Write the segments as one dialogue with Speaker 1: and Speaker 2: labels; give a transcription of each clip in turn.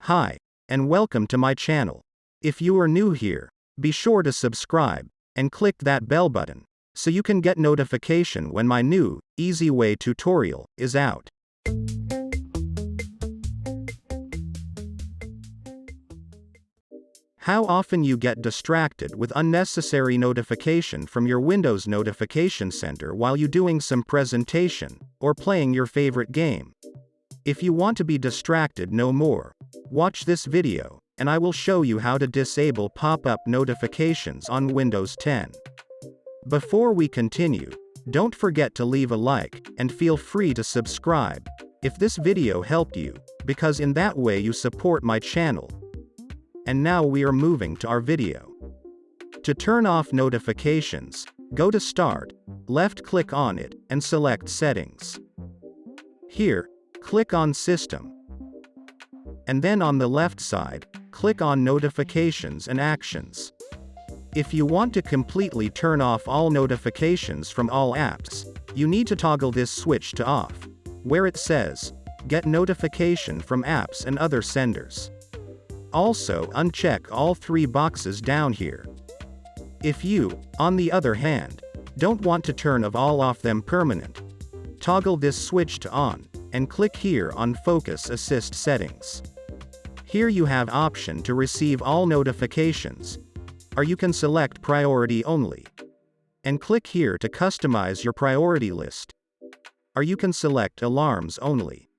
Speaker 1: Hi, and welcome to my channel. If you are new here, be sure to subscribe, and click that bell button, so you can get notification when my new, easy way tutorial is out. How often you get distracted with unnecessary notification from your Windows Notification Center while you doing some presentation, or playing your favorite game? If you want to be distracted no more, watch this video, and I will show you how to disable pop-up notifications on Windows 10. Before we continue, don't forget to leave a like, and feel free to subscribe, if this video helped you, because in that way you support my channel. And now we are moving to our video. To turn off notifications, go to Start, left-click on it, and select Settings. Here, click on System. And then on the left side, click on Notifications and Actions. If you want to completely turn off all notifications from all apps, you need to toggle this switch to off, where it says, Get notification from apps and other senders. Also uncheck all three boxes down here. If you, on the other hand, don't want to turn all off them permanent, toggle this switch to on, and click here on Focus Assist Settings. Here you have option to receive all notifications, or you can select priority only. And click here to customize your priority list. Or you can select alarms only.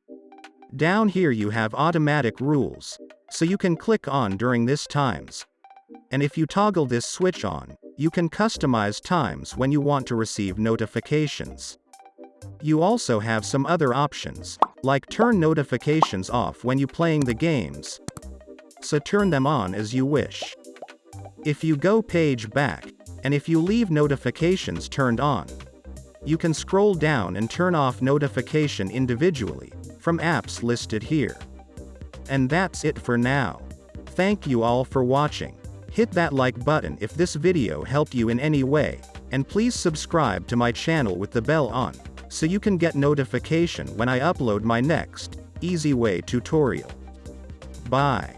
Speaker 1: Down here you have automatic rules, so you can click on during this times. And if you toggle this switch on, you can customize times when you want to receive notifications. You also have some other options, like turn notifications off when you playing the games, so turn them on as you wish. If you go page back, and if you leave notifications turned on, you can scroll down and turn off notification individually, from apps listed here. And that's it for now. Thank you all for watching. Hit that like button if this video helped you in any way, and please subscribe to my channel with the bell on, so you can get notification when I upload my next, easy way tutorial. Bye.